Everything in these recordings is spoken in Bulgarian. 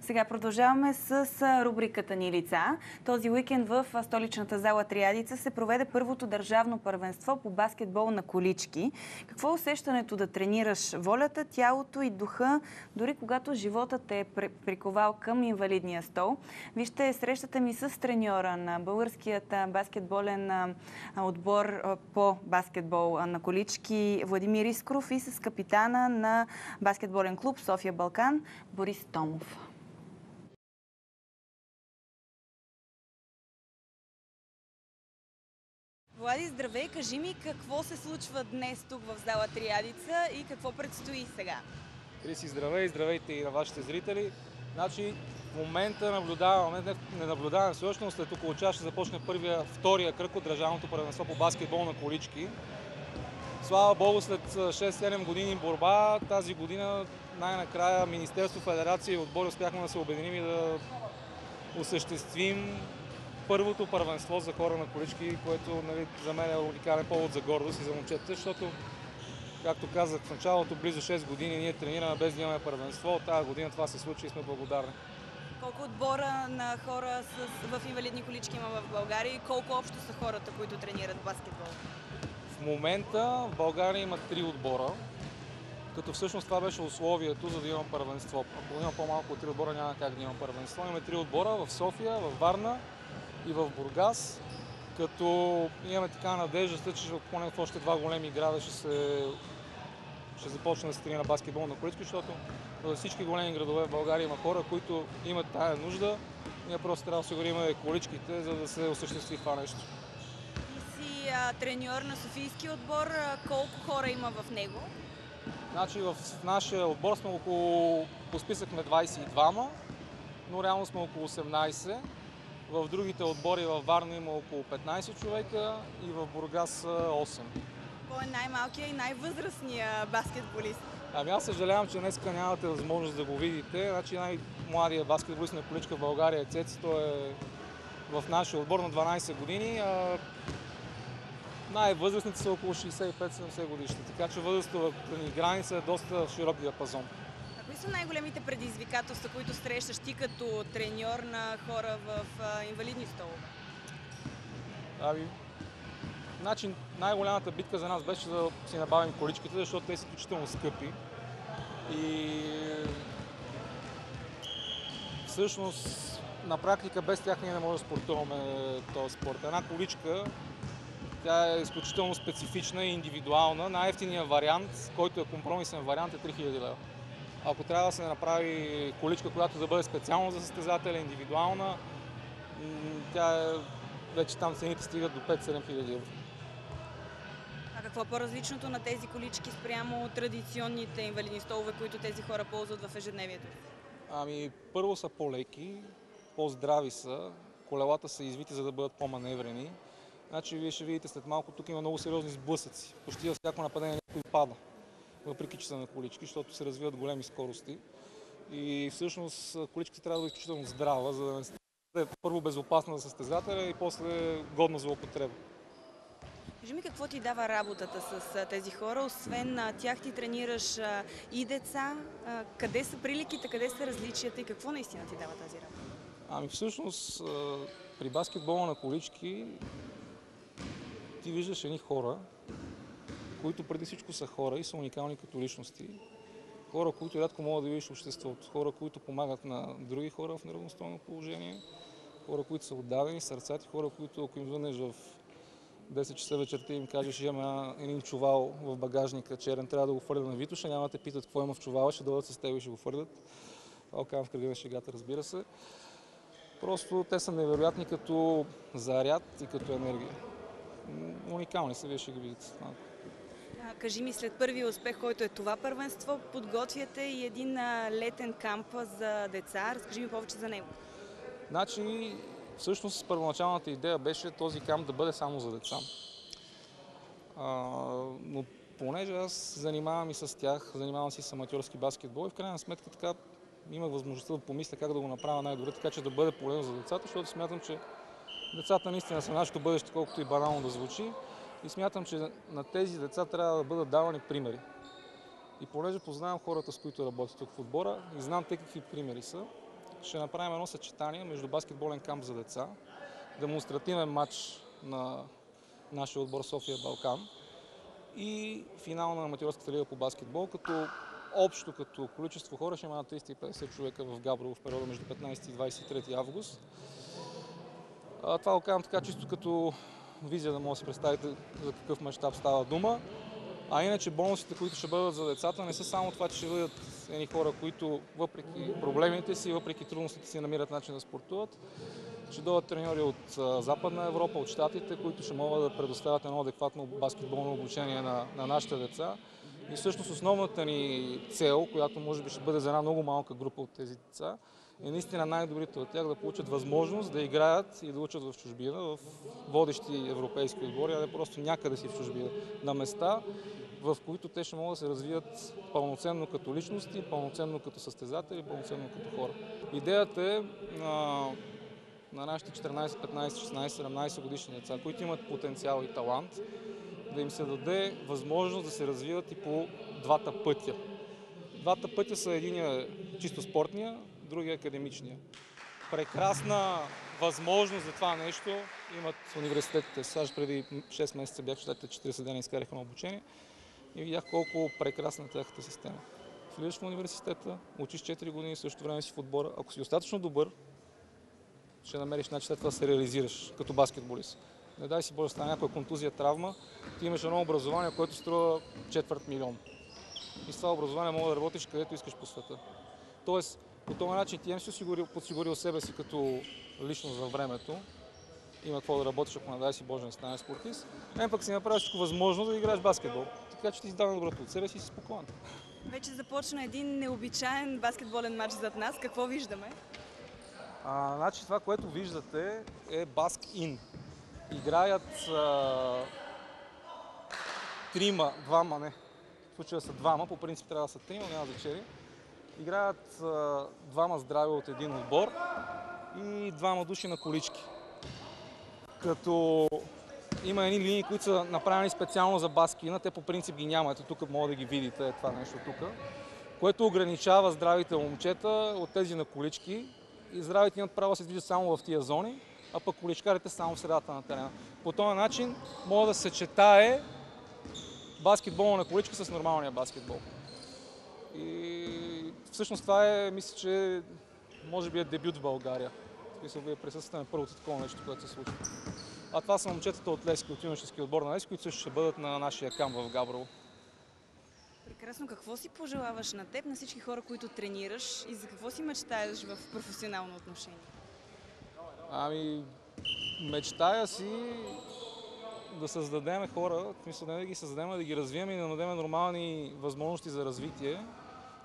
Сега продължаваме с рубриката ни лица. Този уикенд в столичната зала Триадица се проведе първото държавно първенство по баскетбол на колички. Какво е усещането да тренираш волята, тялото и духа, дори когато животът те е приковал към инвалидния стол? Вижте срещата ми с треньора на българският баскетболен отбор по баскетбол на колички Владимир Искров и с капитана на баскетболен клуб София Балкан Борис Томов. Влади, здравей! Кажи ми какво се случва днес тук в зала Триадица и какво предстои сега? Криси, здравей! Здравейте и на вашите зрители. Значи, в момента не наблюдаваме всъщност, след около час ще започне втория кръг от държавното първенство по баскетбол на колички. Слава Богу, след 6-7 години борба, тази година най-накрая Министерство, Федерация и отбори успяхме да се обединим и да осъществим първото първенство за хора на колички, което за мен е уникален повод за гордост и за момчета, защото, както казах в началото, близо 6 години ние тренираме без да имаме първенство. Тази година това се случи и сме благодарни. Колко отбора на хора в инвалидни колички има в България и колко общо са хората, които тренират баскетбол? В момента в България има 3 отбора, като всъщност това беше условието, за да имам първенство. Ако има по-малко от 3 отбора, няма как да имам първенство. Имаме 3 отбора в София, в Варна и в Бургас, като имаме така надеждата, че поне в още 2 големи града ще започне да се тренира баскетбол на колички, защото във всички големи градове в България има хора, които имат тая нужда. Ние просто трябва да осигурим количките, за да се осъществи това нещо. Треньор на Софийски отбор, колко хора има в него? Значи в нашия отбор сме по списък сме 22, но реално сме около 18. В другите отбори във Варна има около 15 човека и в Бургас 8. Кой е най-малкият и най-възрастният баскетболист? Аз съжалявам, че днес нямате възможност да го видите. Значи най-младият баскетболист на количка в България е Цеци. Той е в нашия отбор на 12 години. Най-възрастните са около 65-70 годишни, така че възрастовата ни граница е доста широк диапазон. А кои са най-големите предизвикателства, които срещаш ти като треньор на хора в инвалидни столове? Значи най-голямата битка за нас беше да си набавим количките, защото те са изключително скъпи. И всъщност на практика без тях ние не можем да спортуваме този спорт. Една количка, тя е изключително специфична и индивидуална. Най-евтиният вариант, който е компромисен вариант, е 3000 лв. Ако трябва да се направи количка, която да бъде специално за състезателя, индивидуална, вече там цените стигат до 5-7 хиляди евро. А какво е по-различното на тези колички спрямо традиционните инвалидни столове, които тези хора ползват в ежедневието? Първо са по-леки, по-здрави са, колелата са извити, за да бъдат по-маневрени. Значи вие ще видите след малко, тук има много сериозни сблъсъци. Почти във всяко нападение някой пада, въпреки че са на колички, защото се развиват големи скорости. И всъщност количката трябва да бъде изключително здрава, за да е първо безопасна за състезателя и после годна за употреба. Кажи ми какво ти дава работата с тези хора, освен тях ти тренираш и деца. Къде са приликите, къде са различията и какво наистина ти дава тази работа? Всъщност при баскетбола на колички ти виждаш едни хора, които преди всичко са хора и са уникални като личности. Хора, които рядко могат да видиш в обществото. Хора, които помагат на други хора в неравностойно положение. Хора, които са отдадени, сърцати. Хора, които ако им звънеш в 10 часа вечерта и им кажеш, имаме един чувал в багажника, черен, трябва да го хвърля на Витоша, няма да те питат какво има в чувала, ще дойдат с теб и ще го хвърлят. Това казвам в кръга на шегата, разбира се. Просто те са невероятни като заряд и като енергия. Уникални са, вие ще ги видите. Кажи ми, след първия успех, който е това първенство, подготвяте и един летен камп за деца. Разкажи ми повече за него. Значи, всъщност първоначалната идея беше този камп да бъде само за деца. Но понеже аз занимавам и с тях, занимавам си с аматьорски баскетбол и в крайна сметка така имах възможността да помисля как да го направя най-добре, така че да бъде полезно за децата, защото смятам, че децата наистина са нашето бъдеще, колкото и банално да звучи. И смятам, че на тези деца трябва да бъдат давани примери. И понеже познавам хората, с които работят тук в отбора и знам те какви примери са, ще направим едно съчетание между баскетболен камп за деца, демонстративен матч на нашия отбор София Балкан и финал на аматьорската лига по баскетбол, като общо като количество хора ще има на 350 човека в Габрово в периода между 15 и 23 август. Това го казвам така чисто като визия, да може да си представите за какъв мащаб става дума. А иначе бонусите, които ще бъдат за децата, не са само това, че ще бъдат едни хора, които въпреки проблемите си, въпреки трудностите си намират начин да спортуват. Ще дойдат треньори от Западна Европа, от Щатите, които ще могат да предоставят едно адекватно баскетболно обучение на нашите деца. И всъщност основната ни цел, която може би ще бъде за една много малка група от тези деца, е наистина най-добрите от тях да получат възможност да играят и да учат в чужбина, в водещи европейски отбори, а не просто някъде си в чужбина, на места, в които те ще могат да се развият пълноценно като личности, пълноценно като състезатели, пълноценно като хора. Идеята е на нашите 14, 15, 16, 17 годишни деца, които имат потенциал и талант, да им се даде възможност да се развиват и по двата пътя. Двата пътя са единия чисто спортния, другия академичния. Прекрасна възможност за това нещо имат университетите. Сега преди 6 месеца бях в Щатите, 40 дена изкараха на обучение и видях колко прекрасна е тяхната система. Влизаш в университета, учиш 4 години, също време си в отбора. Ако си достатъчно добър, ще намериш начин след това да се реализираш като баскетболист. Не дай си Боже, стане някоя контузия, травма, ти имаш едно образование, което струва 250 000. И с това образование мога да работиш където искаш по света. Тоест, по този начин ти си подсигурил себе си като личност във времето. Има какво да работиш, ако не дай си Боже, не станеш спортист. Пък си направиш всичко възможно да играеш баскетбол. Така че ти си дава доброто от себе си и си спокоен. Вече започна един необичаен баскетболен матч зад нас. Какво виждаме? Значи това, което виждате е баск-ин. Играят двама, не. В случая са двама, по принцип трябва да са трима, няма значение. Играят двама здрави от един отбор и двама души на колички. Като има едни линии, които са направени специално за баскина, те по принцип ги няма. Ето тук може да ги видите, това нещо тук, което ограничава здравите момчета от тези на колички и здравите имат право да се движат само в тия зони, а пък количкарите само в средата на терена. По този начин може да се съчетае баскетбол на количка с нормалния баскетбол. И всъщност това е, мисля, че може би е дебют в България. В смисъл, вие присъствате на първото такова нещо, което се случва. А това са момчетата от Левски, от юношески отбор на Левски, които също ще бъдат на нашия камп в Габрово. Прекрасно. Какво си пожелаваш на теб, на всички хора, които тренираш и за какво си мечтаеш в професионално отношение? Мечтая си да създадем хора, в смисъл не да ги създадем, а да ги развием и да дадем нормални възможности за развитие,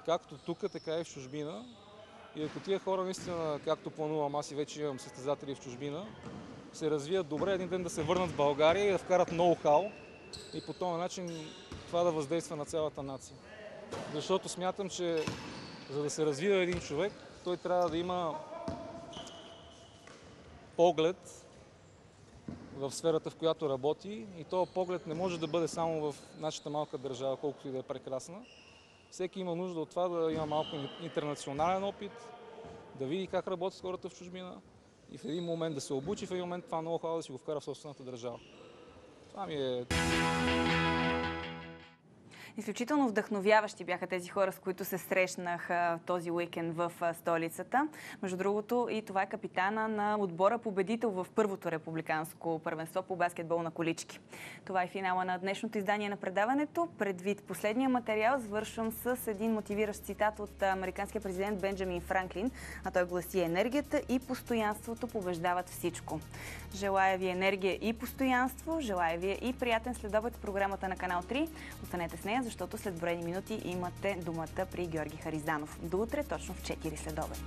както тук, така и в чужбина. И ако тия хора наистина, както планувам, аз и вече имам състезатели в чужбина, се развият добре, един ден да се върнат в България и да вкарат ноу-хау и по този начин това да въздейства на цялата нация. Защото смятам, че за да се развива един човек, той трябва да има поглед в сферата, в която работи, и този поглед не може да бъде само в нашата малка държава, колкото и да е прекрасна. Всеки има нужда от това да има малко интернационален опит, да види как работят хората в чужбина и в един момент да се обучи, в един момент това ноу-хау да си го вкара в собствената държава. Това ми е... Изключително вдъхновяващи бяха тези хора, с които се срещнах този уикенд в столицата. Между другото, и това е капитана на отбора победител в първото републиканско първенство по баскетбол на колички. Това е финала на днешното издание на предаването. Предвид последния материал, завършвам с един мотивиращ цитат от американския президент Бенджамин Франклин, а той гласи: енергията и постоянството побеждават всичко. Желая ви енергия и постоянство, желая ви и приятен следобед в програмата на Канал 3. Останете с нея, защото след броени минути имате думата при Георги Харизанов. До утре, точно в 4 следобед.